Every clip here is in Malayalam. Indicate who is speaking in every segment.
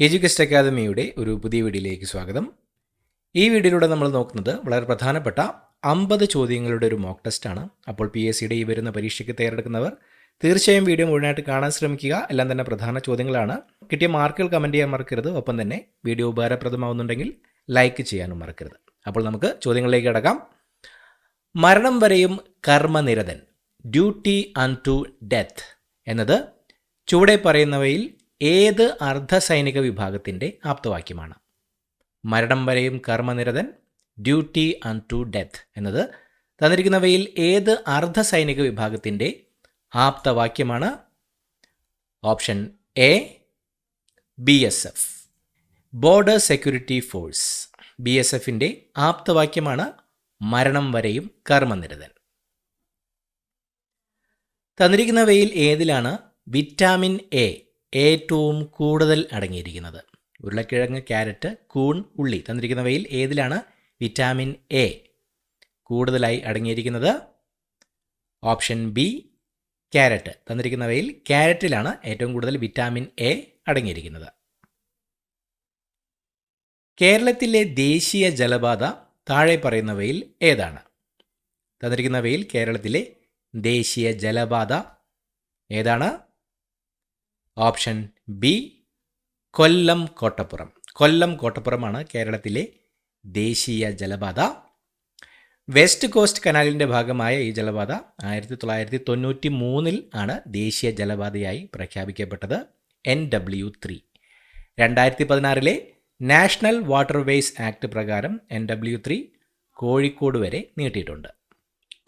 Speaker 1: എഡ്യൂകസ്റ്റ് അക്കാദമിയുടെ ഒരു പുതിയ വീഡിയോയിലേക്ക് സ്വാഗതം. ഈ വീഡിയോയിലൂടെ നമ്മൾ നോക്കുന്നത് വളരെ പ്രധാനപ്പെട്ട 50 ചോദ്യങ്ങളുടെ ഒരു മോക്ക് ടെസ്റ്റാണ്. അപ്പോൾ PSCയുടെ ഈ വരുന്ന പരീക്ഷയ്ക്ക് തയ്യാറെടുക്കുന്നവർ തീർച്ചയായും വീഡിയോ മുഴുവനായിട്ട് കാണാൻ ശ്രമിക്കുക. എല്ലാം തന്നെ പ്രധാന ചോദ്യങ്ങളാണ്. കിട്ടിയ മാർക്കുകൾ കമൻറ്റ് ചെയ്യാൻ മറക്കരുത്. ഒപ്പം തന്നെ വീഡിയോ ഉപകാരപ്രദമാവുന്നുണ്ടെങ്കിൽ ലൈക്ക് ചെയ്യാനും മറക്കരുത്. അപ്പോൾ നമുക്ക് ചോദ്യങ്ങളിലേക്ക് കടക്കാം. മരണം വരെയും കർമ്മനിരതൻ, ഡ്യൂട്ടി അൺടു ഡെത്ത് എന്നത് ചുവടെ പറയുന്നവയിൽ ഏത് അർദ്ധസൈനിക വിഭാഗത്തിൻ്റെ ആപ്തവാക്യമാണ്? മരണം വരെയും കർമ്മനിരതൻ, ഡ്യൂട്ടി അൺടു ഡെത്ത് എന്നത് തന്നിരിക്കുന്നവയിൽ ഏത് അർദ്ധസൈനിക വിഭാഗത്തിൻ്റെ ആപ്തവാക്യമാണ്? Option A BSF, border security force. BSFൻ്റെ ആപ്തവാക്യമാണ് മരണം വരെയും കർമ്മനിരതൻ. തന്നിരിക്കുന്നവയിൽ ഏതിലാണ് വിറ്റാമിൻ എ ഏറ്റവും കൂടുതൽ അടങ്ങിയിരിക്കുന്നത്? ഉരുളക്കിഴങ്ങ്, ക്യാരറ്റ്, കൂൺ, ഉള്ളി. തന്നിരിക്കുന്നവയിൽ ഏതിലാണ് വിറ്റാമിൻ എ കൂടുതലായി അടങ്ങിയിരിക്കുന്നത്? Option B carrot. തന്നിരിക്കുന്നവയിൽ ക്യാരറ്റിലാണ് ഏറ്റവും കൂടുതൽ വിറ്റാമിൻ എ അടങ്ങിയിരിക്കുന്നത്. കേരളത്തിലെ ദേശീയ ജലപാത താഴെ പറയുന്നവയിൽ ഏതാണ്? തന്നിരിക്കുന്നവയിൽ കേരളത്തിലെ ദേശീയ ജലപാത ഏതാണ്? ഓപ്ഷൻ ബി കൊല്ലം കോട്ടപ്പുറം. കൊല്ലം കോട്ടപ്പുറമാണ് കേരളത്തിലെ ദേശീയ ജലപാത. വെസ്റ്റ് കോസ്റ്റ് കനാലിൻ്റെ ഭാഗമായ ഈ ജലപാത 1993 ആണ് ദേശീയ ജലപാതയായി പ്രഖ്യാപിക്കപ്പെട്ടത്. NW3. 2016 നാഷണൽ വാട്ടർവേസ് ആക്ട് പ്രകാരം NW3 കോഴിക്കോട് വരെ നീട്ടിയിട്ടുണ്ട്.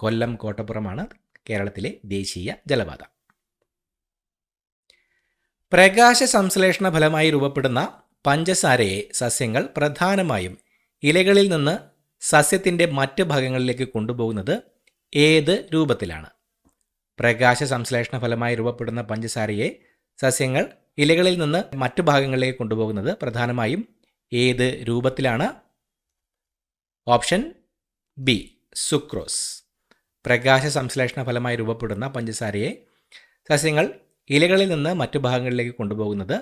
Speaker 1: കൊല്ലം കോട്ടപ്പുറമാണ് കേരളത്തിലെ ദേശീയ ജലപാത. പ്രകാശ സംശ്ലേഷണ ഫലമായി രൂപപ്പെടുന്ന പഞ്ചസാരയെ സസ്യങ്ങൾ പ്രധാനമായും ഇലകളിൽ നിന്ന് സസ്യത്തിൻ്റെ മറ്റ് ഭാഗങ്ങളിലേക്ക് കൊണ്ടുപോകുന്നത് ഏത് രൂപത്തിലാണ്? പ്രകാശ സംശ്ലേഷണ ഫലമായി രൂപപ്പെടുന്ന പഞ്ചസാരയെ സസ്യങ്ങൾ ഇലകളിൽ നിന്ന് മറ്റ് ഭാഗങ്ങളിലേക്ക് കൊണ്ടുപോകുന്നത് പ്രധാനമായും ഏത് രൂപത്തിലാണ്? Option B sucrose. പ്രകാശ സംശ്ലേഷണ ഫലമായി രൂപപ്പെടുന്ന പഞ്ചസാരയെ സസ്യങ്ങൾ ഇലകളിൽ നിന്ന് മറ്റു ഭാഗങ്ങളിലേക്ക് കൊണ്ടുപോകുന്നത്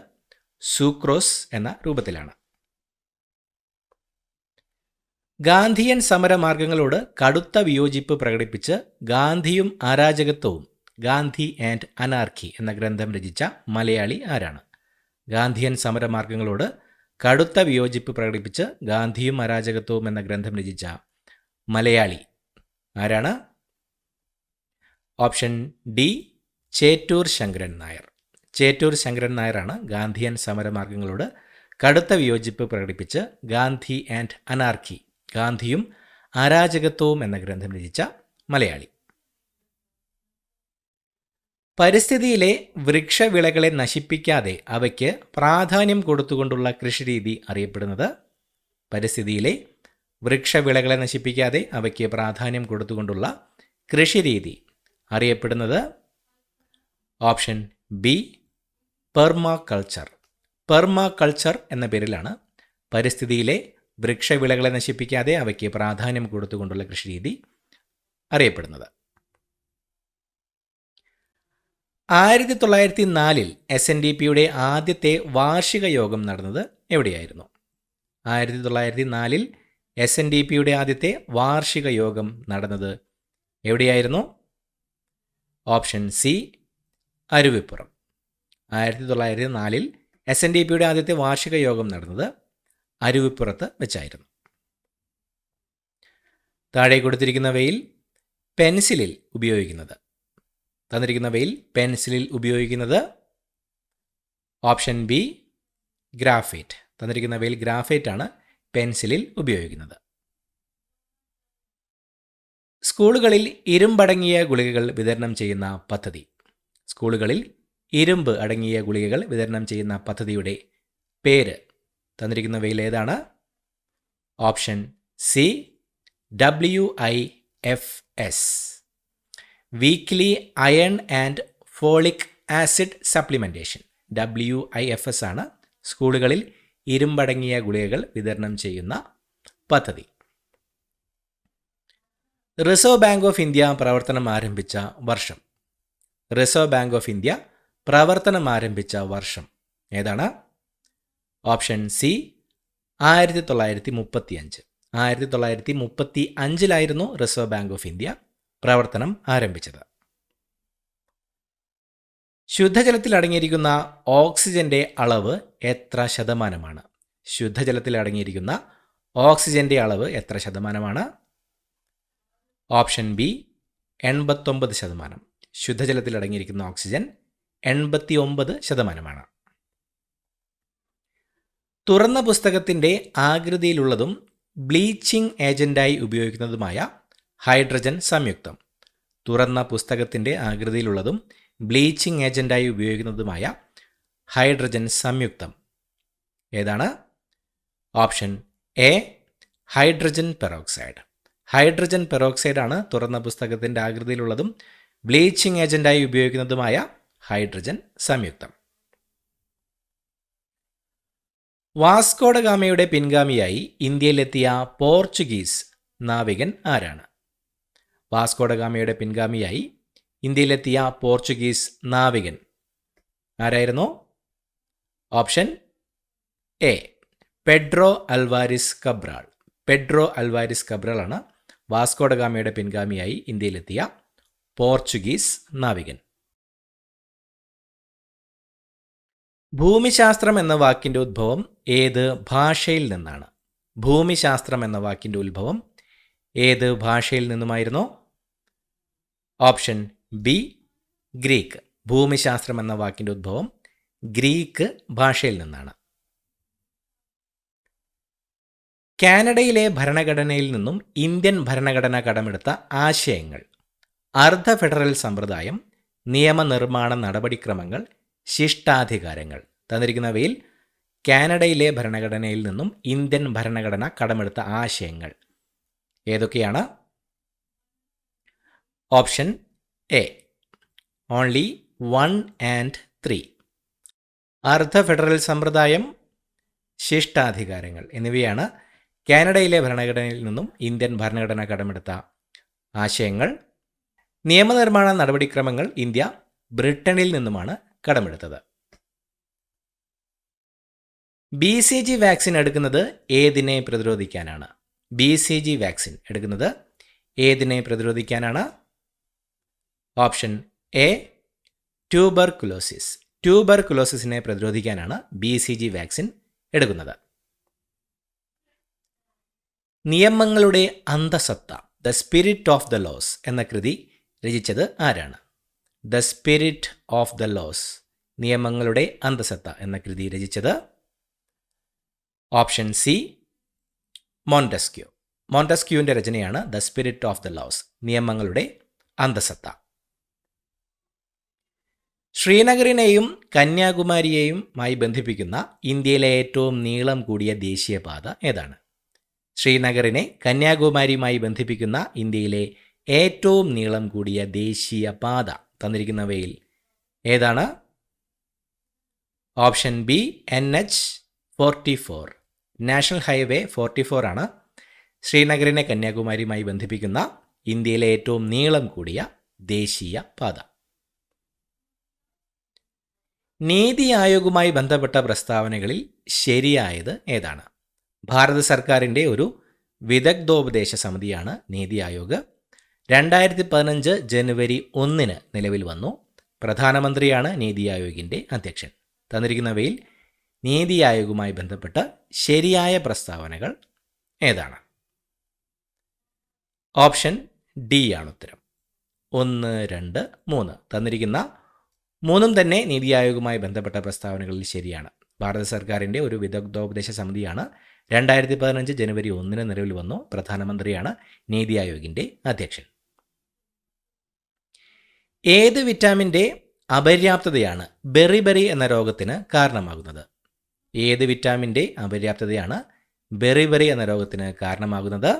Speaker 1: സൂക്രോസ് എന്ന രൂപത്തിലാണ്. ഗാന്ധിയൻ സമരമാർഗങ്ങളോട് കടുത്ത വിയോജിപ്പ് പ്രകടിപ്പിച്ച് ഗാന്ധിയും അരാജകത്വവും, ഗാന്ധി ആൻഡ് അനാർക്കി എന്ന ഗ്രന്ഥം രചിച്ച മലയാളി ആരാണ്? ഗാന്ധിയൻ സമരമാർഗങ്ങളോട് കടുത്ത വിയോജിപ്പ് പ്രകടിപ്പിച്ച് ഗാന്ധിയും അരാജകത്വവും എന്ന ഗ്രന്ഥം രചിച്ച മലയാളി ആരാണ്? Option D Chettur Sankaran Nair. ചേറ്റൂർ ശങ്കരൻ നായരാണ് ഗാന്ധിയൻ സമരമാർഗങ്ങളോട് കടുത്ത വിയോജിപ്പ് പ്രകടിപ്പിച്ച് ഗാന്ധി ആൻഡ് അനാർക്കി, ഗാന്ധിയും അരാജകത്വവും എന്ന ഗ്രന്ഥം രചിച്ച മലയാളി. പരിസ്ഥിതിയിലെ വൃക്ഷവിളകളെ നശിപ്പിക്കാതെ അവയ്ക്ക് പ്രാധാന്യം കൊടുത്തുകൊണ്ടുള്ള കൃഷിരീതി അറിയപ്പെടുന്നത്? പരിസ്ഥിതിയിലെ വൃക്ഷവിളകളെ നശിപ്പിക്കാതെ അവയ്ക്ക് പ്രാധാന്യം കൊടുത്തുകൊണ്ടുള്ള കൃഷിരീതി അറിയപ്പെടുന്നത്? Option B permaculture. പെർമാകൾച്ചർ എന്ന പേരിലാണ് പരിസ്ഥിതിയിലെ വൃക്ഷവിളകളെ നശിപ്പിക്കാതെ അവയ്ക്ക് പ്രാധാന്യം കൊടുത്തുകൊണ്ടുള്ള കൃഷിരീതി അറിയപ്പെടുന്നത്. 1904 SNDPയുടെ ആദ്യത്തെ വാർഷിക യോഗം നടന്നത് എവിടെയായിരുന്നു? 1904 SNDPയുടെ ആദ്യത്തെ വാർഷിക യോഗം നടന്നത് എവിടെയായിരുന്നു? Option C Aruvippuram. 1904 SNDPയുടെ ആദ്യത്തെ വാർഷിക യോഗം നടന്നത് അരുവിപ്പുറത്ത് വെച്ചായിരുന്നു. താഴെ കൊടുത്തിരിക്കുന്നവയിൽ പെൻസിലിൽ ഉപയോഗിക്കുന്നത്? തന്നിരിക്കുന്നവയിൽ പെൻസിലിൽ ഉപയോഗിക്കുന്നത്? Option B graphite. തന്നിരിക്കുന്നവയിൽ ഗ്രാഫൈറ്റ് ആണ് പെൻസിലിൽ ഉപയോഗിക്കുന്നത്. സ്കൂളുകളിൽ ഇരുമ്പടങ്ങിയ ഗുളികകൾ വിതരണം ചെയ്യുന്ന പദ്ധതി? സ്കൂളുകളിൽ ഇരുമ്പ് അടങ്ങിയ ഗുളികകൾ വിതരണം ചെയ്യുന്ന പദ്ധതിയുടെ പേര് തന്നിരിക്കുന്നവയിൽ ഏതാണ്? Option C WIFS, weekly iron and folic acid supplementation. WIFS ആണ് സ്കൂളുകളിൽ ഇരുമ്പടങ്ങിയ ഗുളികകൾ വിതരണം ചെയ്യുന്ന പദ്ധതി. റിസർവ് ബാങ്ക് ഓഫ് ഇന്ത്യ പ്രവർത്തനം ആരംഭിച്ച വർഷം? റിസർവ് ബാങ്ക് ഓഫ് ഇന്ത്യ പ്രവർത്തനം ആരംഭിച്ച വർഷം ഏതാണ്? Option C 1935. 1935 reserve bank of India പ്രവർത്തനം ആരംഭിച്ചത്. ശുദ്ധജലത്തിൽ അടങ്ങിയിരിക്കുന്ന ഓക്സിജന്റെ അളവ് എത്ര ശതമാനമാണ്? ശുദ്ധജലത്തിൽ അടങ്ങിയിരിക്കുന്ന ഓക്സിജന്റെ അളവ് എത്ര ശതമാനമാണ്? Option B 89%. ശുദ്ധജലത്തിൽ അടങ്ങിയിരിക്കുന്ന ഓക്സിജൻ 89%. തുറന്ന പുസ്തകത്തിൻ്റെ ആകൃതിയിലുള്ളതും ബ്ലീച്ചിങ് ഏജന്റായി ഉപയോഗിക്കുന്നതുമായ ഹൈഡ്രജൻ സംയുക്തം. തുറന്ന പുസ്തകത്തിൻ്റെ ആകൃതിയിലുള്ളതും ബ്ലീച്ചിങ് ഏജന്റായി ഉപയോഗിക്കുന്നതുമായ ഹൈഡ്രജൻ സംയുക്തം ഏതാണ്? Option A hydrogen peroxide. Hydrogen പെറോക്സൈഡാണ് തുറന്ന പുസ്തകത്തിൻ്റെ ആകൃതിയിലുള്ളതും ബ്ലീച്ചിങ് ഏജന്റായി ഉപയോഗിക്കുന്നതുമായ ഹൈഡ്രജൻ സംയുക്തം. വാസ്കോഡ ഗാമയുടെ പിൻഗാമിയായി ഇന്ത്യയിലെത്തിയ പോർച്ചുഗീസ് നാവികൻ ആരാണ്? വാസ്കോഡ ഗാമയുടെ പിൻഗാമിയായി ഇന്ത്യയിലെത്തിയ പോർച്ചുഗീസ് നാവികൻ ആരായിരുന്നു? Option A Pedro Alvares Cabral. Pedro Alvares കബ്രാളാണ് വാസ്കോഡ ഗാമയുടെ പിൻഗാമിയായി ഇന്ത്യയിലെത്തിയ പോർച്ചുഗീസ് നാവികൻ. ഭൂമിശാസ്ത്രം എന്ന വാക്കിൻ്റെ ഉദ്ഭവം ഏത് ഭാഷയിൽ നിന്നാണ്? ഭൂമിശാസ്ത്രം എന്ന വാക്കിൻ്റെ ഉത്ഭവം ഏത് ഭാഷയിൽ നിന്നുമായിരുന്നു? Option B Greek. ഭൂമിശാസ്ത്രം എന്ന വാക്കിൻ്റെ ഉദ്ഭവം ഗ്രീക്ക് ഭാഷയിൽ നിന്നാണ്. കാനഡയിലെ ഭരണഘടനയിൽ നിന്നും ഇന്ത്യൻ ഭരണഘടന കടമെടുത്ത ആശയങ്ങൾ: അർദ്ധ ഫെഡറൽ സമ്പ്രദായം, നിയമനിർമ്മാണ നടപടിക്രമങ്ങൾ, ശിഷ്ടാധികാരങ്ങൾ. തന്നിരിക്കുന്നവയിൽ കാനഡയിലെ ഭരണഘടനയിൽ നിന്നും ഇന്ത്യൻ ഭരണഘടന കടമെടുത്ത ആശയങ്ങൾ ഏതൊക്കെയാണ്? Option A only 1 and 3. അർദ്ധ ഫെഡറൽ സമ്പ്രദായം, ശിഷ്ടാധികാരങ്ങൾ എന്നിവയാണ് കാനഡയിലെ ഭരണഘടനയിൽ നിന്നും ഇന്ത്യൻ ഭരണഘടന കടമെടുത്ത ആശയങ്ങൾ. നിയമനിർമ്മാണ നടപടിക്രമങ്ങൾ ഇന്ത്യ ബ്രിട്ടനിൽ നിന്നുമാണ് കടമെടുത്തത്. BCG വാക്സിൻ എടുക്കുന്നത് ഏതിനെ പ്രതിരോധിക്കാനാണ്? BCG വാക്സിൻ എടുക്കുന്നത് ഏതിനെ പ്രതിരോധിക്കാനാണ്? Option A tuberculosis. ട്യൂബർകുലോസിസിനെ പ്രതിരോധിക്കാനാണ് BCG വാക്സിൻ എടുക്കുന്നത്. നിയമങ്ങളുടെ അന്തസത്ത, the spirit of the laws എന്ന കൃതി രചിച്ചത് ആരാണ്? The spirit of the laws, നിയമങ്ങളുടെ അന്തസത്ത എന്ന കൃതി രചിച്ചത് ഓപ്ഷൻ സി മോണ്ടസ്ക്യൂ. മോണ്ടസ്ക്യൂവിൻ്റെ രചനയാണ് the spirit of the laws, നിയമങ്ങളുടെ അന്തസത്ത. ശ്രീനഗറിനെയും കന്യാകുമാരിയെയുമായി ബന്ധിപ്പിക്കുന്ന ഇന്ത്യയിലെ ഏറ്റവും നീളം കൂടിയ ദേശീയപാത ഏതാണ്? ശ്രീനഗറിനെ കന്യാകുമാരിയുമായി ബന്ധിപ്പിക്കുന്ന ഇന്ത്യയിലെ ഏറ്റവും നീളം കൂടിയ ദേശീയപാത തന്നിരിക്കുന്നവയിൽ ഏതാണ്? Option B NH-44. National highway 44 ആണ് ശ്രീനഗറിനെ കന്യാകുമാരിയുമായി ബന്ധിപ്പിക്കുന്ന ഇന്ത്യയിലെ ഏറ്റവും നീളം കൂടിയ ദേശീയ പാത. നീതി ആയോഗുമായി ബന്ധപ്പെട്ട പ്രസ്താവനകളിൽ ശരിയായത് ഏതാണ്? ഭാരത സർക്കാരിൻ്റെ ഒരു വിദഗ്ധോപദേശ സമിതിയാണ് നീതി ആയോഗ്. 2015 ജനുവരി 1 നിലവിൽ വന്നു. പ്രധാനമന്ത്രിയാണ് നീതി ആയോഗിൻ്റെ അധ്യക്ഷൻ. തന്നിരിക്കുന്നവയിൽ നീതി ആയോഗുമായി ബന്ധപ്പെട്ട ശരിയായ പ്രസ്താവനകൾ ഏതാണ്? ഓപ്ഷൻ ഡി ആണ് ഉത്തരം. 1, 2, 3 തന്നിരിക്കുന്ന 3 തന്നെ നീതി ആയോഗുമായി ബന്ധപ്പെട്ട പ്രസ്താവനകളിൽ ശരിയാണ്. ഭാരത സർക്കാരിൻ്റെ ഒരു വിദഗ്ധോപദേശ സമിതിയാണ്. 2015 ജനുവരി 1 നിലവിൽ വന്നു. പ്രധാനമന്ത്രിയാണ് നീതി ആയോഗിൻ്റെ അധ്യക്ഷൻ. ഏത് വിറ്റാമിൻ്റെ അപര്യാപ്തതയാണ് ബെറിബെറി എന്ന രോഗത്തിന് കാരണമാകുന്നത്? ഏത് വിറ്റാമിൻ്റെ അപര്യാപ്തതയാണ് ബെറിബെറി എന്ന രോഗത്തിന് കാരണമാകുന്നത്?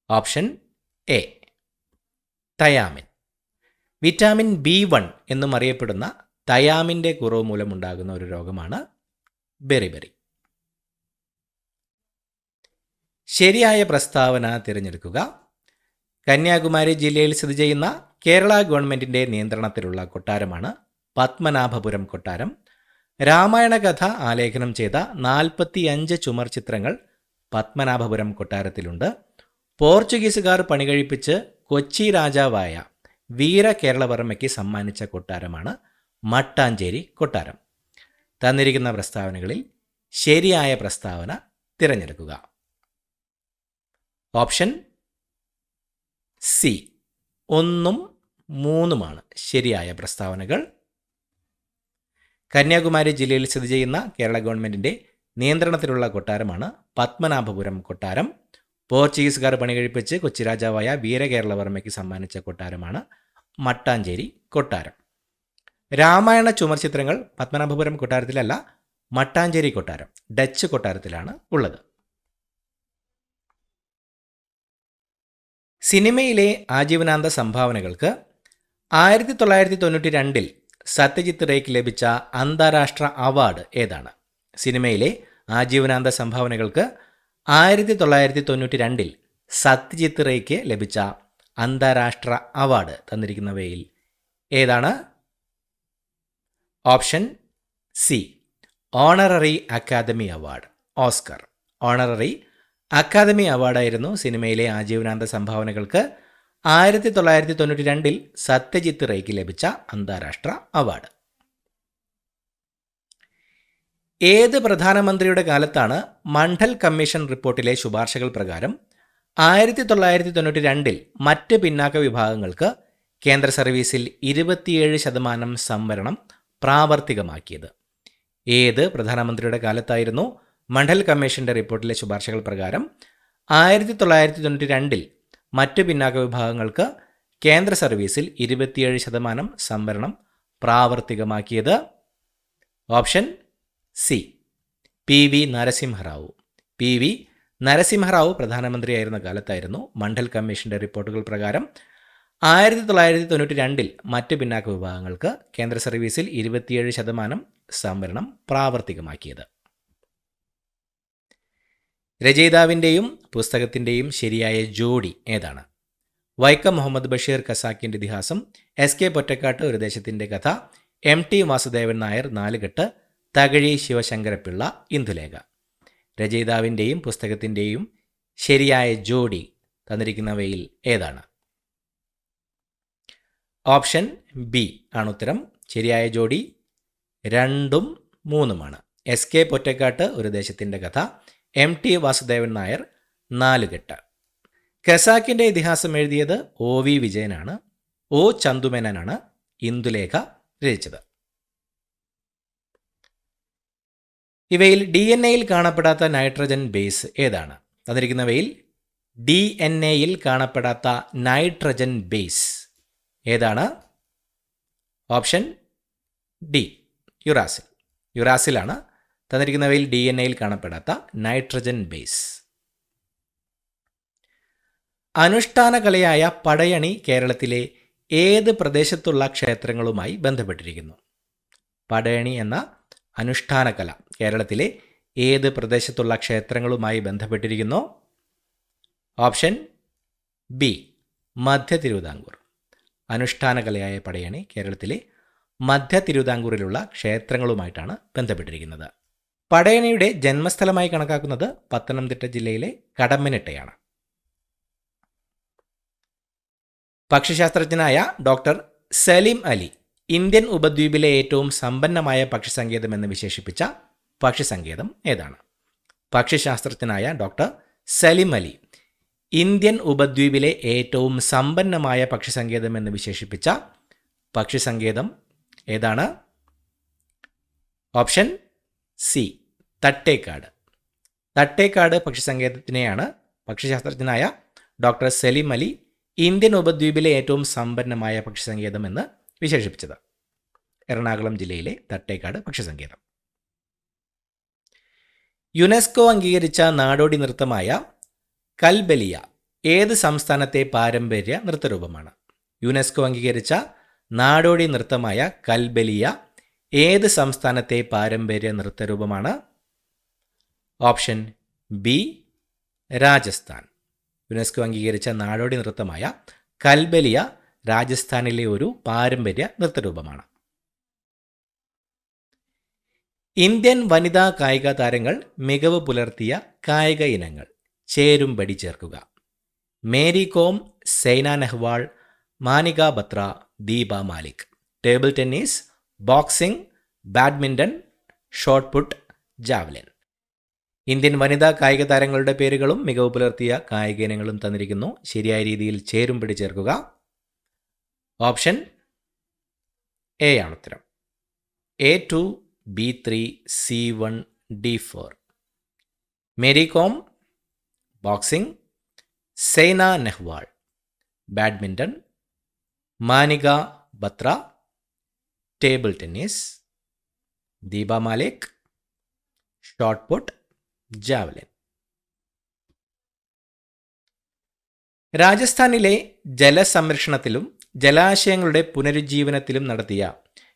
Speaker 1: Option A thiamine. Vitamin B1 എന്നും അറിയപ്പെടുന്ന തയാമിൻ്റെ കുറവ് മൂലമുണ്ടാകുന്ന ഒരു രോഗമാണ് ബെറിബെറി. ശരിയായ പ്രസ്താവന തിരഞ്ഞെടുക്കുക. കന്യാകുമാരി ജില്ലയിൽ സ്ഥിതി ചെയ്യുന്ന കേരള ഗവൺമെൻറ്റിൻ്റെ നിയന്ത്രണത്തിലുള്ള കൊട്ടാരമാണ് പത്മനാഭപുരം കൊട്ടാരം. രാമായണ കഥ ആലേഖനം ചെയ്ത 45 ചുമർ ചിത്രങ്ങൾ പത്മനാഭപുരം കൊട്ടാരത്തിലുണ്ട്. പോർച്ചുഗീസുകാർ പണികഴിപ്പിച്ച് കൊച്ചി രാജാവായ വീരകേരളവർമ്മയ്ക്ക് സമ്മാനിച്ച കൊട്ടാരമാണ് മട്ടാഞ്ചേരി കൊട്ടാരം. തന്നിരിക്കുന്ന പ്രസ്താവനകളിൽ ശരിയായ പ്രസ്താവന തിരഞ്ഞെടുക്കുക. ഓപ്ഷൻ സി 1ഉം 3ഉമാണ് ശരിയായ പ്രസ്താവനകൾ. കന്യാകുമാരി ജില്ലയിൽ സ്ഥിതി ചെയ്യുന്ന കേരള ഗവൺമെൻറ്റിൻ്റെ നിയന്ത്രണത്തിലുള്ള കൊട്ടാരമാണ് പത്മനാഭപുരം കൊട്ടാരം. പോർച്ചുഗീസുകാർ പണികഴിപ്പിച്ച് കൊച്ചി രാജാവായ വീരകേരളവർമ്മയ്ക്ക് സമ്മാനിച്ച കൊട്ടാരമാണ് മട്ടാഞ്ചേരി കൊട്ടാരം. രാമായണ ചുമർ ചിത്രങ്ങൾ പത്മനാഭപുരം കൊട്ടാരത്തിലല്ല, മട്ടാഞ്ചേരി കൊട്ടാരം ഡച്ച് കൊട്ടാരത്തിലാണ് ഉള്ളത്. സിനിമയിലെ ആജീവനാന്ത സംഭാവനകൾക്ക് 1992 സത്യജിത്ത് റേക്ക് ലഭിച്ച അന്താരാഷ്ട്ര അവാർഡ് ഏതാണ്? സിനിമയിലെ ആജീവനാന്ത സംഭാവനകൾക്ക് 1992 സത്യജിത്ത് റേക്ക് ലഭിച്ച അന്താരാഷ്ട്ര അവാർഡ് തന്നിരിക്കുന്നവയിൽ ഏതാണ്? Option C honorary academy award, Oscar. Honorary academy അവാർഡായിരുന്നു സിനിമയിലെ ആജീവനാന്ത സംഭാവനകൾക്ക് 1992 സത്യജിത്ത് റേക്ക് ലഭിച്ച അന്താരാഷ്ട്ര അവാർഡ്. ഏത് പ്രധാനമന്ത്രിയുടെ കാലത്താണ് മണ്ഡൽ കമ്മീഷൻ റിപ്പോർട്ടിലെ ശുപാർശകൾ പ്രകാരം 1992 മറ്റ് പിന്നാക്ക വിഭാഗങ്ങൾക്ക് കേന്ദ്ര സർവീസിൽ 27% സംവരണം പ്രാവർത്തികമാക്കിയത്? ഏത് പ്രധാനമന്ത്രിയുടെ കാലത്തായിരുന്നു മണ്ഡൽ കമ്മീഷന്റെ റിപ്പോർട്ടിലെ ശുപാർശകൾ പ്രകാരം 1992 മറ്റ് പിന്നാക്ക വിഭാഗങ്ങൾക്ക് കേന്ദ്ര സർവീസിൽ 27% സംവരണം പ്രാവർത്തികമാക്കിയത്? Option C PV Narasimha Rao. PV Narasimha Rao പ്രധാനമന്ത്രിയായിരുന്ന കാലത്തായിരുന്നു മണ്ഡൽ കമ്മീഷന്റെ റിപ്പോർട്ടുകൾ പ്രകാരം 1992 മറ്റ് പിന്നാക്ക വിഭാഗങ്ങൾക്ക് കേന്ദ്ര സർവീസിൽ 27% സംവരണം പ്രാവർത്തികമാക്കിയത്. രചയിതാവിൻ്റെയും പുസ്തകത്തിൻ്റെയും ശരിയായ ജോഡി ഏതാണ്? വൈക്കം മുഹമ്മദ് ബഷീർ ഖസാക്കിൻ്റെ ഇതിഹാസം, SK പൊറ്റക്കാട്ട് ഒരു ദേശത്തിൻ്റെ കഥ, MT വാസുദേവൻ നായർ നാലുകെട്ട്, തകഴി ശിവശങ്കരപ്പിള്ള ഇന്ദുലേഖ. രചയിതാവിൻ്റെയും പുസ്തകത്തിൻ്റെയും ശരിയായ ജോഡി തന്നിരിക്കുന്നവയിൽ ഏതാണ്? ഓപ്ഷൻ ബി ആണ് ഉത്തരം. ശരിയായ ജോഡി 2ഉം 3ഉമാണ്. SK പൊറ്റക്കാട്ട് ഒരു ദേശത്തിൻ്റെ കഥ, MT വാസുദേവൻ നായർ നാലുകെട്ട്. ഖസാക്കിൻ്റെ ഇതിഹാസം എഴുതിയത് OV വിജയനാണ്. O ചന്തുമേനനാണ് ഇന്ദുലേഖ രചിച്ചത്. ഇവയിൽ DNA-യിൽ കാണപ്പെടാത്ത നൈട്രജൻ ബേസ് ഏതാണ്? തന്നിരിക്കുന്നവയിൽ DNA-യിൽ കാണപ്പെടാത്ത നൈട്രജൻ ബേസ് ഏതാണ്? Option D uracil. യുറാസിലാണ് തന്നിരിക്കുന്നവയിൽ DNA-യിൽ കാണപ്പെടാത്ത നൈട്രജൻ ബേസ്. അനുഷ്ഠാന കലയായ പടയണി കേരളത്തിലെ ഏത് പ്രദേശത്തുള്ള ക്ഷേത്രങ്ങളുമായി ബന്ധപ്പെട്ടിരിക്കുന്നു? പടയണി എന്ന അനുഷ്ഠാന കല കേരളത്തിലെ ഏത് പ്രദേശത്തുള്ള ക്ഷേത്രങ്ങളുമായി ബന്ധപ്പെട്ടിരിക്കുന്നു? ഓപ്ഷൻ ബി മധ്യ തിരുവിതാംകൂർ. അനുഷ്ഠാന കലയായ പടയണി കേരളത്തിലെ മധ്യ തിരുവിതാംകൂറിലുള്ള ക്ഷേത്രങ്ങളുമായിട്ടാണ് ബന്ധപ്പെട്ടിരിക്കുന്നത്. പടയണിയുടെ ജന്മസ്ഥലമായി കണക്കാക്കുന്നത് പത്തനംതിട്ട ജില്ലയിലെ കടമ്മനിട്ടയാണ്. പക്ഷിശാസ്ത്രജ്ഞനായ ഡോക്ടർ സലിം അലി ഇന്ത്യൻ ഉപദ്വീപിലെ ഏറ്റവും സമ്പന്നമായ പക്ഷിസങ്കേതമെന്ന് വിശേഷിപ്പിച്ച പക്ഷിസങ്കേതം ഏതാണ്? പക്ഷിശാസ്ത്രജ്ഞനായ ഡോക്ടർ സലിം അലി ഇന്ത്യൻ ഉപദ്വീപിലെ ഏറ്റവും സമ്പന്നമായ പക്ഷിസങ്കേതമെന്ന് വിശേഷിപ്പിച്ച പക്ഷിസങ്കേതം ഏതാണ്? Option C Thattekkad. തട്ടേക്കാട് പക്ഷിസങ്കേതത്തിനെയാണ് പക്ഷിശാസ്ത്രജ്ഞനായ ഡോക്ടർ സലിം അലി ഇന്ത്യൻ ഉപദ്വീപിലെ ഏറ്റവും സമ്പന്നമായ പക്ഷിസങ്കേതം എന്ന് വിശേഷിപ്പിച്ചത്. എറണാകുളം ജില്ലയിലെ തട്ടേക്കാട് പക്ഷിസങ്കേതം. യുനെസ്കോ അംഗീകരിച്ച നാടോടി നൃത്തമായ കൽബലിയ ഏത് സംസ്ഥാനത്തെ പാരമ്പര്യ നൃത്തരൂപമാണ്? യുനെസ്കോ അംഗീകരിച്ച നാടോടി നൃത്തമായ കൽബലിയ ഏത് സംസ്ഥാനത്തെ പാരമ്പര്യ നൃത്തരൂപമാണ്? Option B Rajasthan. യുനെസ്കോ അംഗീകരിച്ച നാടോടി നൃത്തമായ കൽബലിയ രാജസ്ഥാനിലെ ഒരു പാരമ്പര്യ നൃത്തരൂപമാണ്. ഇന്ത്യൻ വനിതാ കായിക താരങ്ങൾ മികവ് പുലർത്തിയ കായിക ഇനങ്ങൾ ചേരുംപടി ചേർക്കുക. Mary com, Saina Nehwal, Manika Batra, Deepa Malik. Table tennis, boxing, badminton, shot put, javelin. Indian വനിതാ കായിക താരങ്ങളുടെ പേരുകളും മികവ് പുലർത്തിയ കായിക ഇനങ്ങളും തന്നിരിക്കുന്നു. ശരിയായ രീതിയിൽ ചേരുംപടി ചേർക്കുക. ഓപ്ഷൻ എ ആണ് ഉത്തരം. A2, B3, C1, D4. Mary com, boxing, Saina Nehwal, badminton, Manika Batra, table tennis, Deepa Malik, shot put, javelin. രാജസ്ഥാനിലെ ജലസംരക്ഷണത്തിലും ജലാശയങ്ങളുടെ പുനരുജ്ജീവനത്തിലും നടത്തിയ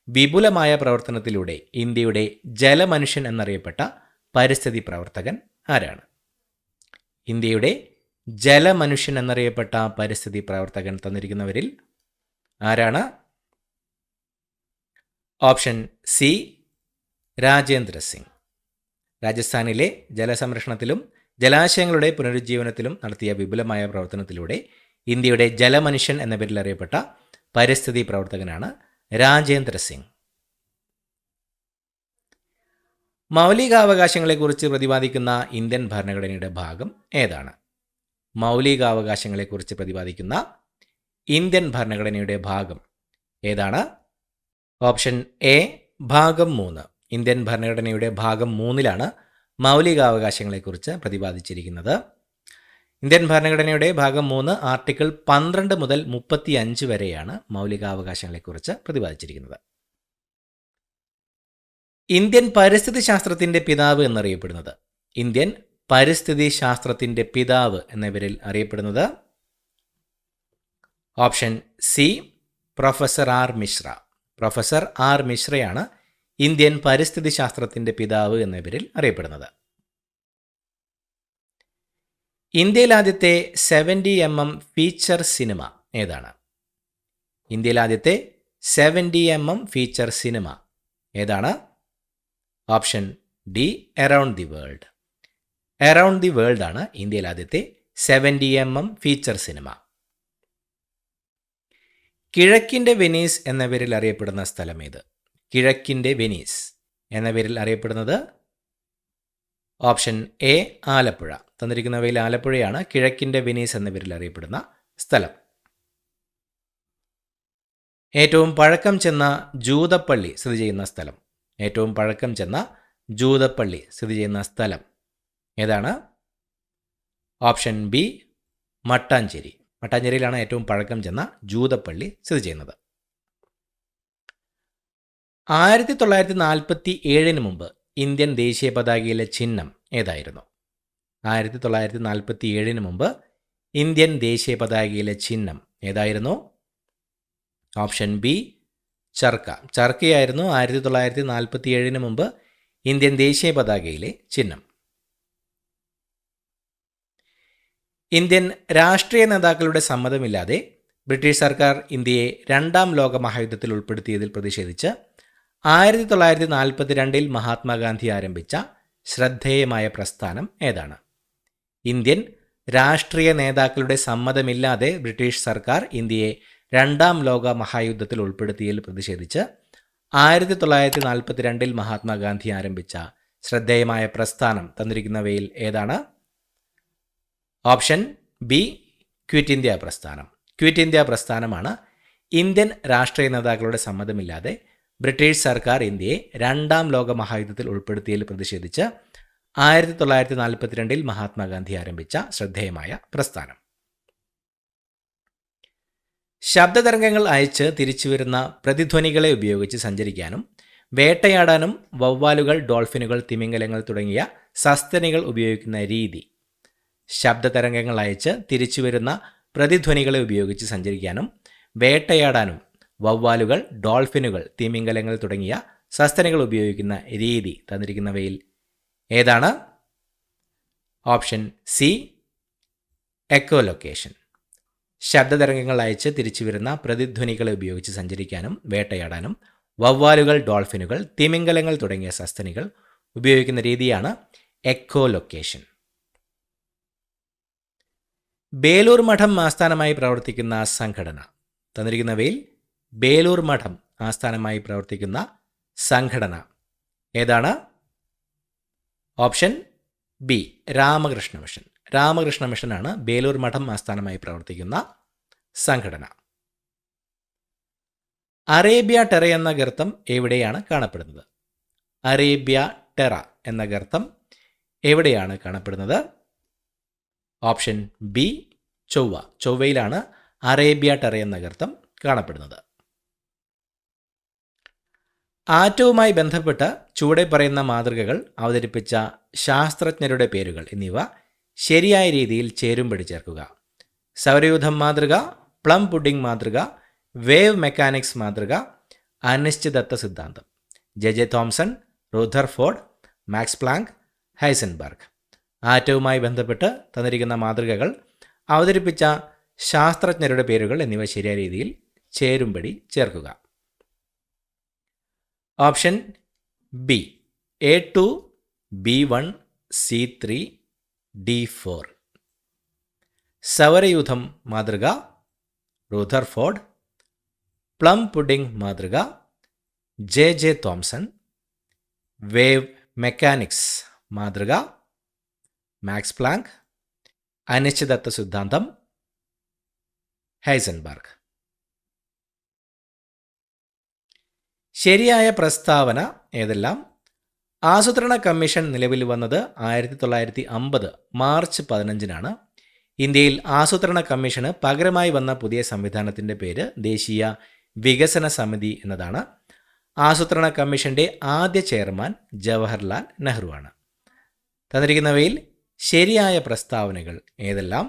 Speaker 1: വിപുലമായ പ്രവർത്തനത്തിലൂടെ ഇന്ത്യയുടെ ജലമനുഷ്യൻ എന്നറിയപ്പെട്ട പരിസ്ഥിതി പ്രവർത്തകൻ ആരാണ്? ഇന്ത്യയുടെ ജലമനുഷ്യൻ എന്നറിയപ്പെട്ട പരിസ്ഥിതി പ്രവർത്തകൻ തന്നിരിക്കുന്നവരിൽ ആരാണ്? Option C, Rajendra Singh. രാജസ്ഥാനിലെ ജലസംരക്ഷണത്തിലും ജലാശയങ്ങളുടെ പുനരുജ്ജീവനത്തിലും നടത്തിയ വിപുലമായ പ്രവർത്തനത്തിലൂടെ ഇന്ത്യയുടെ ജലമനുഷ്യൻ എന്ന പേരിൽ അറിയപ്പെട്ട പരിസ്ഥിതി പ്രവർത്തകനാണ് രാജേന്ദ്ര സിംഗ്. മൗലികാവകാശങ്ങളെക്കുറിച്ച് പ്രതിപാദിക്കുന്ന ഇന്ത്യൻ ഭരണഘടനയുടെ ഭാഗം ഏതാണ്? മൗലികാവകാശങ്ങളെക്കുറിച്ച് പ്രതിപാദിക്കുന്ന ഇന്ത്യൻ ഭരണഘടനയുടെ ഭാഗം ഏതാണ്? ഓപ്ഷൻ എ, ഭാഗം 3. ഇന്ത്യൻ ഭരണഘടനയുടെ ഭാഗം 3ലാണ് മൗലികാവകാശങ്ങളെക്കുറിച്ച് പ്രതിപാദിച്ചിരിക്കുന്നത്. ഇന്ത്യൻ ഭരണഘടനയുടെ ഭാഗം 3 ആർട്ടിക്കിൾ 12 മുതൽ 35 വരെയാണ് മൗലികാവകാശങ്ങളെക്കുറിച്ച് പ്രതിപാദിച്ചിരിക്കുന്നത്. ഇന്ത്യൻ പരിസ്ഥിതി ശാസ്ത്രത്തിൻ്റെ പിതാവ് എന്നറിയപ്പെടുന്നത്, ഇന്ത്യൻ പരിസ്ഥിതി ശാസ്ത്രത്തിൻ്റെ പിതാവ് എന്ന പേരിൽ അറിയപ്പെടുന്നത് option C, professor R Mishra. Professor R മിശ്രയാണ് ഇന്ത്യൻ പരിസ്ഥിതി ശാസ്ത്രത്തിൻ്റെ പിതാവ് എന്ന പേരിൽ അറിയപ്പെടുന്നത്. ഇന്ത്യയിൽ ആദ്യത്തെ 70mm ഫീച്ചർ സിനിമ ഏതാണ്? ഇന്ത്യയിൽ ആദ്യത്തെ 70mm ഫീച്ചർ സിനിമ ഏതാണ്? Option D, around the world. Around the world ആണ് ഇന്ത്യയിൽ ആദ്യത്തെ 70mm ഫീച്ചർ സിനിമ. കിഴക്കിൻ്റെ വെനീസ് എന്ന പേരിൽ അറിയപ്പെടുന്ന സ്ഥലം ഏത്? കിഴക്കിൻ്റെ വെനീസ് എന്ന പേരിൽ അറിയപ്പെടുന്നത് ഓപ്ഷൻ എ, ആലപ്പുഴ. തന്നിരിക്കുന്നവയിൽ ആലപ്പുഴയാണ് കിഴക്കിൻ്റെ വെനീസ് എന്ന പേരിൽ അറിയപ്പെടുന്ന സ്ഥലം. ഏറ്റവും പഴക്കം ചെന്ന ജൂതപ്പള്ളി സ്ഥിതി ചെയ്യുന്ന സ്ഥലം. ഏറ്റവും പഴക്കം ചെന്ന ജൂതപ്പള്ളി സ്ഥിതി ചെയ്യുന്ന സ്ഥലം ഏതാണ്? Option B, Mattancherry. മട്ടാഞ്ചേരിയിലാണ് ഏറ്റവും പഴക്കം ചെന്ന ജൂതപ്പള്ളി സ്ഥിതി ചെയ്യുന്നത്. 1947 മുമ്പ് ഇന്ത്യൻ ദേശീയ പതാകയിലെ ചിഹ്നം ഏതായിരുന്നു? 1947 മുമ്പ് ഇന്ത്യൻ ദേശീയ പതാകയിലെ ചിഹ്നം ഏതായിരുന്നു? ഓപ്ഷൻ ബി, ചർക്ക. ചർക്കയായിരുന്നു 1947 മുമ്പ് ഇന്ത്യൻ ദേശീയ പതാകയിലെ ചിഹ്നം. ഇന്ത്യൻ രാഷ്ട്രീയ നേതാക്കളുടെ സമ്മതമില്ലാതെ ബ്രിട്ടീഷ് സർക്കാർ ഇന്ത്യയെ 2ാം ലോക മഹായുദ്ധത്തിൽ ഉൾപ്പെടുത്തിയതിൽ പ്രതിഷേധിച്ച് 1942 മഹാത്മാഗാന്ധി ആരംഭിച്ച ശ്രദ്ധേയമായ പ്രസ്ഥാനം ഏതാണ്? ഇന്ത്യൻ രാഷ്ട്രീയ നേതാക്കളുടെ സമ്മതമില്ലാതെ ബ്രിട്ടീഷ് സർക്കാർ ഇന്ത്യയെ 2ാം ലോക മഹായുദ്ധത്തിൽ ഉൾപ്പെടുത്തിയതിൽ പ്രതിഷേധിച്ച് 1942 മഹാത്മാഗാന്ധി ആരംഭിച്ച ശ്രദ്ധേയമായ പ്രസ്ഥാനം തന്നിരിക്കുന്നവയിൽ ഏതാണ്? ഓപ്ഷൻ ബി, ക്വിറ്റ് ഇന്ത്യ പ്രസ്ഥാനം. ക്വിറ്റ് ഇന്ത്യ പ്രസ്ഥാനമാണ് ഇന്ത്യൻ രാഷ്ട്രീയ നേതാക്കളുടെ സമ്മതമില്ലാതെ ബ്രിട്ടീഷ് സർക്കാർ ഇന്ത്യയെ 2ാം ലോക മഹായുദ്ധത്തിൽ ഉൾപ്പെടുത്തിയതിൽ പ്രതിഷേധിച്ച് 1942 മഹാത്മാഗാന്ധി ആരംഭിച്ച ശ്രദ്ധേയമായ പ്രസ്ഥാനം. ശബ്ദതരംഗങ്ങൾ അയച്ച് തിരിച്ചുവരുന്ന പ്രതിധ്വനികളെ ഉപയോഗിച്ച് സഞ്ചരിക്കാനും വേട്ടയാടാനും വവ്വാലുകൾ, ഡോൾഫിനുകൾ, തിമിംഗലങ്ങൾ തുടങ്ങിയ സസ്തനികൾ ഉപയോഗിക്കുന്ന രീതി. ശബ്ദതരംഗങ്ങൾ അയച്ച് തിരിച്ചുവരുന്ന പ്രതിധ്വനികളെ ഉപയോഗിച്ച് സഞ്ചരിക്കാനും വേട്ടയാടാനും വവ്വാലുകൾ, ഡോൾഫിനുകൾ, തിമിംഗലങ്ങൾ തുടങ്ങിയ സസ്തനികൾ ഉപയോഗിക്കുന്ന രീതി തന്നിരിക്കുന്നവയിൽ ഏതാണ്? Option C, echolocation. ശബ്ദതരംഗങ്ങൾ അയച്ച് തിരിച്ചു വരുന്ന പ്രതിധ്വനികളെ ഉപയോഗിച്ച് സഞ്ചരിക്കാനും വേട്ടയാടാനും വവ്വാലുകൾ, ഡോൾഫിനുകൾ, തിമിംഗലങ്ങൾ തുടങ്ങിയ സസ്തനികൾ ഉപയോഗിക്കുന്ന രീതിയാണ് എക്കോ ലൊക്കേഷൻ. ബേലൂർ മഠം ആസ്ഥാനമായി പ്രവർത്തിക്കുന്ന സംഘടന. തന്നിരിക്കുന്നവയിൽ ബേലൂർ മഠം ആസ്ഥാനമായി പ്രവർത്തിക്കുന്ന സംഘടന ഏതാണ്? Option B, Ramakrishna mission. Ramakrishna മിഷനാണ് ബേലൂർ മഠം ആസ്ഥാനമായി പ്രവർത്തിക്കുന്ന സംഘടന. അറേബ്യ ടെറ എന്ന ഗർത്തം എവിടെയാണ് കാണപ്പെടുന്നത്? അറേബ്യ ടെറ എന്ന ഗർത്തം എവിടെയാണ് കാണപ്പെടുന്നത്? ഓപ്ഷൻ ബി, ചൊവ്വ. ചൊവ്വയിലാണ് അറേബ്യ ടെറ എന്ന ഗർത്തം കാണപ്പെടുന്നത്. ആറ്റവുമായി ബന്ധപ്പെട്ട് ചുവടെ പറയുന്ന മാതൃകകൾ അവതരിപ്പിച്ച ശാസ്ത്രജ്ഞരുടെ പേരുകൾ എന്നിവ ശരിയായ രീതിയിൽ ചേരുംപടി ചേർക്കുക. സൗരയൂഥം മാതൃക, പ്ലം പുഡിംഗ് മാതൃക, വേവ് മെക്കാനിക്സ് മാതൃക, അനിശ്ചിതത്വ സിദ്ധാന്തം. J Thomson, Rutherford, Max Planck, Heisenberg. ആറ്റവുമായി ബന്ധപ്പെട്ട് തന്നിരിക്കുന്ന മാതൃകകൾ അവതരിപ്പിച്ച ശാസ്ത്രജ്ഞരുടെ പേരുകൾ എന്നിവ ശരിയായ രീതിയിൽ ചേരുംപടി ചേർക്കുക. Option B, A2, B1, C3, D4. സൗരയൂഥം മാതൃക, റുദർഫോർഡ്. പ്ലം പുഡിംഗ് മാതൃക, ജെ തോംസൺ. വേവ് മെക്കാനിക്സ് മാതൃക, മാക്സ് പ്ലാങ്ക്. അനിശ്ചിതത്വ സിദ്ധാന്തം, ഹൈസൻബർഗ്. ശരിയായ പ്രസ്താവന ഏതെല്ലാം? ആസൂത്രണ കമ്മീഷൻ നിലവിൽ വന്നത് 1950 മാർച്ച് 15-നാണ്. ഇന്ത്യയിൽ ആസൂത്രണ കമ്മീഷന് പകരമായി വന്ന പുതിയ സംവിധാനത്തിൻ്റെ പേര് ദേശീയ വികസന സമിതി എന്നതാണ്. ആസൂത്രണ കമ്മീഷൻ്റെ ആദ്യ ചെയർമാൻ ജവഹർലാൽ നെഹ്റുവാണ്. തന്നിരിക്കുന്നവയിൽ ശരിയായ പ്രസ്താവനകൾ ഏതെല്ലാം?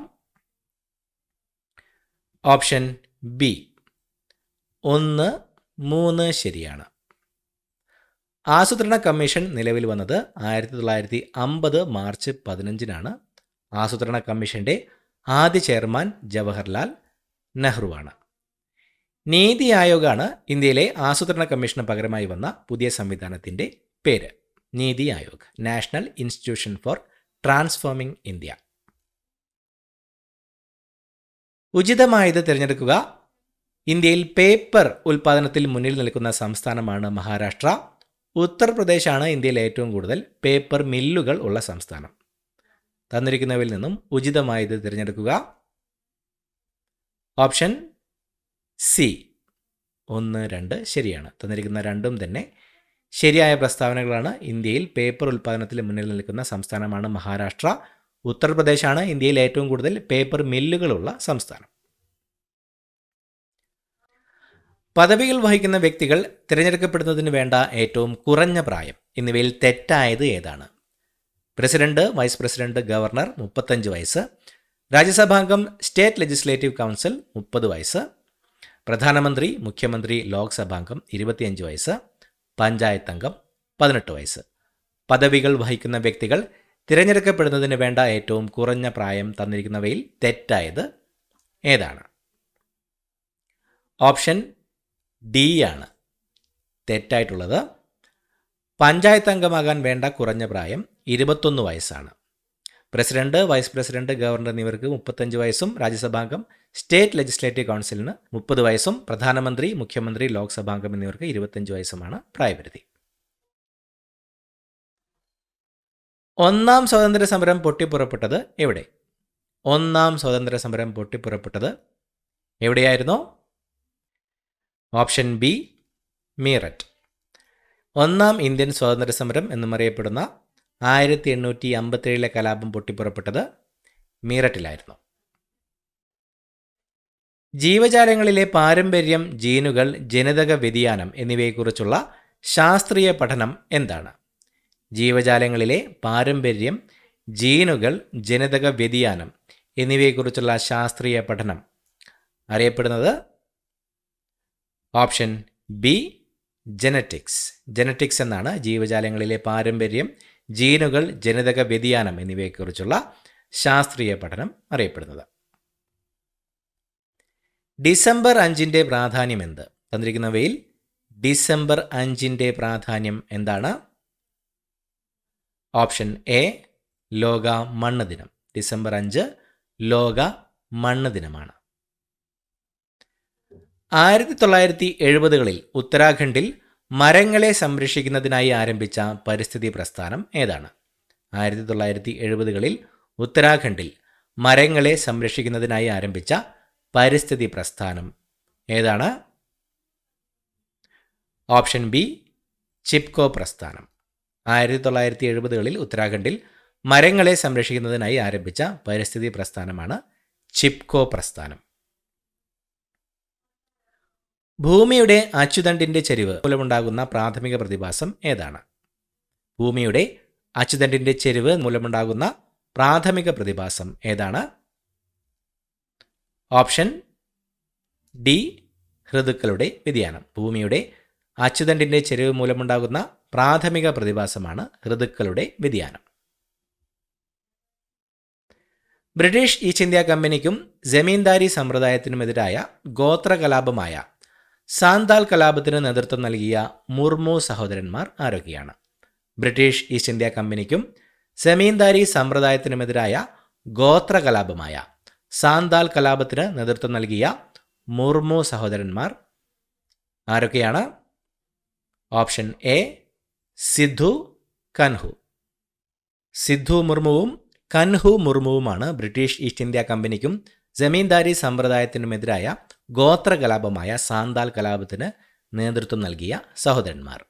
Speaker 1: ഓപ്ഷൻ ബി, 1, 3 ശരിയാണ്. ആസൂത്രണ കമ്മീഷൻ നിലവിൽ വന്നത് 1950 മാർച്ച് 15-നാണ്. ആസൂത്രണ കമ്മീഷൻ്റെ ആദ്യ ചെയർമാൻ ജവഹർലാൽ നെഹ്റുവാണ്. നീതി ആയോഗാണ് ഇന്ത്യയിലെ ആസൂത്രണ കമ്മീഷന് പകരമായി വന്ന പുതിയ സംവിധാനത്തിൻ്റെ പേര്. NITI Aayog, National Institution for Transforming India. ഉചിതമായത് തിരഞ്ഞെടുക്കുക. ഇന്ത്യയിൽ പേപ്പർ ഉൽപ്പാദനത്തിൽ മുന്നിൽ നിൽക്കുന്ന സംസ്ഥാനമാണ് മഹാരാഷ്ട്ര. ഉത്തർപ്രദേശാണ് ഇന്ത്യയിൽ ഏറ്റവും കൂടുതൽ പേപ്പർ മില്ലുകൾ ഉള്ള സംസ്ഥാനം. തന്നിരിക്കുന്നവയിൽ നിന്നും ഉചിതമായത് തിരഞ്ഞെടുക്കുക. ഓപ്ഷൻ സി, 1, 2 ശരിയാണ്. തന്നിരിക്കുന്ന രണ്ടും തന്നെ ശരിയായ പ്രസ്താവനകളാണ്. ഇന്ത്യയിൽ പേപ്പർ ഉൽപ്പാദനത്തിൽ മുന്നിൽ നിൽക്കുന്ന സംസ്ഥാനമാണ് മഹാരാഷ്ട്ര. ഉത്തർപ്രദേശാണ് ഇന്ത്യയിൽ ഏറ്റവും കൂടുതൽ പേപ്പർ മില്ലുകളുള്ള സംസ്ഥാനം. പദവികൾ വഹിക്കുന്ന വ്യക്തികൾ തിരഞ്ഞെടുക്കപ്പെടുന്നതിന് വേണ്ട ഏറ്റവും കുറഞ്ഞ പ്രായം എന്നിവയിൽ തെറ്റായത് ഏതാണ്? പ്രസിഡന്റ്, വൈസ് പ്രസിഡന്റ്, ഗവർണർ 35 വയസ്സ്. രാജ്യസഭാംഗം, സ്റ്റേറ്റ് ലെജിസ്ലേറ്റീവ് കൗൺസിൽ 30 വയസ്സ്. പ്രധാനമന്ത്രി, മുഖ്യമന്ത്രി, ലോക്സഭാംഗം 25 വയസ്സ്. പഞ്ചായത്ത് അംഗം 18 വയസ്സ്. പദവികൾ വഹിക്കുന്ന വ്യക്തികൾ തിരഞ്ഞെടുക്കപ്പെടുന്നതിന് വേണ്ട ഏറ്റവും കുറഞ്ഞ പ്രായം തന്നിരിക്കുന്നവയിൽ തെറ്റായത് ഏതാണ്? ഓപ്ഷൻ ഡി ആണ് തെറ്റായിട്ടുള്ളത്. പഞ്ചായത്ത് അംഗമാകാൻ വേണ്ട കുറഞ്ഞ പ്രായം 21 വയസ്സാണ്. പ്രസിഡന്റ്, വൈസ് പ്രസിഡന്റ്, ഗവർണർ എന്നിവർക്ക് 35 വയസ്സും രാജ്യസഭാംഗം, സ്റ്റേറ്റ് ലെജിസ്ലേറ്റീവ് കൗൺസിലിന് 30 വയസ്സും പ്രധാനമന്ത്രി, മുഖ്യമന്ത്രി, ലോക്സഭാംഗം എന്നിവർക്ക് 25 വയസ്സുമാണ് പ്രായപരിധി. ഒന്നാം സ്വാതന്ത്ര്യ സമരം പൊട്ടിപ്പുറപ്പെട്ടത് എവിടെ? ഒന്നാം സ്വാതന്ത്ര്യ സമരം പൊട്ടിപ്പുറപ്പെട്ടത് എവിടെയായിരുന്നു? Option B, Meerut. ഒന്നാം ഇന്ത്യൻ സ്വാതന്ത്ര്യ സമരം എന്നും അറിയപ്പെടുന്ന 1857 കലാപം പൊട്ടിപ്പുറപ്പെട്ടത് മീററ്റിലായിരുന്നു. ജീവജാലങ്ങളിലെ പാരമ്പര്യം, ജീനുകൾ, ജനിതക വ്യതിയാനം എന്നിവയെക്കുറിച്ചുള്ള ശാസ്ത്രീയ പഠനം എന്താണ്? ജീവജാലങ്ങളിലെ പാരമ്പര്യം, ജീനുകൾ, ജനിതക വ്യതിയാനം എന്നിവയെക്കുറിച്ചുള്ള ശാസ്ത്രീയ പഠനം അറിയപ്പെടുന്നത് ഓപ്ഷൻ ബി, ജനറ്റിക്സ്. ജനറ്റിക്സ് എന്നാണ് ജീവജാലങ്ങളിലെ പാരമ്പര്യം, ജീനുകൾ, ജനിതക വ്യതിയാനം എന്നിവയെക്കുറിച്ചുള്ള ശാസ്ത്രീയ പഠനം അറിയപ്പെടുന്നത്. ഡിസംബർ 5-ന്റെ പ്രാധാന്യം എന്ത്? തന്നിരിക്കുന്നവയിൽ ഡിസംബർ 5 പ്രാധാന്യം എന്താണ്? ഓപ്ഷൻ എ ലോക മണ്ണ് ദിനം. ഡിസംബർ 5 ലോക മണ്ണ് ദിനമാണ്. 1970-കളിൽ ഉത്തരാഖണ്ഡിൽ മരങ്ങളെ സംരക്ഷിക്കുന്നതിനായി ആരംഭിച്ച പരിസ്ഥിതി പ്രസ്ഥാനം ഏതാണ്? 1970-കളിൽ ഉത്തരാഖണ്ഡിൽ മരങ്ങളെ സംരക്ഷിക്കുന്നതിനായി ആരംഭിച്ച പരിസ്ഥിതി പ്രസ്ഥാനം ഏതാണ്? ഓപ്ഷൻ ബി ചിപ്കോ പ്രസ്ഥാനം. 1970-കളിൽ ഉത്തരാഖണ്ഡിൽ മരങ്ങളെ സംരക്ഷിക്കുന്നതിനായി ആരംഭിച്ച പരിസ്ഥിതി പ്രസ്ഥാനമാണ് ചിപ്കോ പ്രസ്ഥാനം. ഭൂമിയുടെ അച്ചുതണ്ടിൻ്റെ ചെരിവ് മൂലമുണ്ടാകുന്ന പ്രാഥമിക പ്രതിഭാസം ഏതാണ്? ഭൂമിയുടെ അച്ചുതണ്ടിൻ്റെ ചെരിവ് മൂലമുണ്ടാകുന്ന പ്രാഥമിക പ്രതിഭാസം ഏതാണ്? ഓപ്ഷൻ ഡി ഋതുക്കളുടെ വ്യതിയാനം. ഭൂമിയുടെ അച്ചുതണ്ടിൻ്റെ ചെരിവ് മൂലമുണ്ടാകുന്ന പ്രാഥമിക പ്രതിഭാസമാണ് ഋതുക്കളുടെ വ്യതിയാനം. ബ്രിട്ടീഷ് ഈസ്റ്റ് ഇന്ത്യ കമ്പനിക്കും ജമീന്ദാരി സമ്പ്രദായത്തിനുമെതിരായ ഗോത്ര കലാപമായ സാന്താൽ കലാപത്തിന് നേതൃത്വം നൽകിയ മുർമു സഹോദരന്മാർ ആരൊക്കെയാണ്? ബ്രിട്ടീഷ് ഈസ്റ്റ് ഇന്ത്യ കമ്പനിക്കും ജമീന്ദാരി സമ്പ്രദായത്തിനുമെതിരായ ഗോത്ര കലാപമായ സാന്താൽ കലാപത്തിന് നേതൃത്വം നൽകിയ മുർമു സഹോദരന്മാർ ആരൊക്കെയാണ്? Option A Sidhu Kanhu. സിദ്ധു മുർമുവും കൻഹു മുർമുവുമാണ് ബ്രിട്ടീഷ് ഈസ്റ്റ് ഇന്ത്യ കമ്പനിക്കും ജമീന്ദാരി സമ്പ്രദായത്തിനുമെതിരായ ഗോത്ര കലാപമായ സാന്താൽ കലാപത്തിന് നേതൃത്വം നൽകിയ സഹോദരന്മാർ.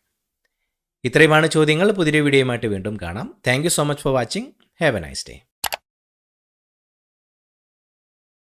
Speaker 1: ഇത്രയുമാണ് ചോദ്യങ്ങൾ. പുതിയൊരു വീഡിയോയുമായിട്ട് വീണ്ടും കാണാം. Thank you so much for watching. Have A nice day.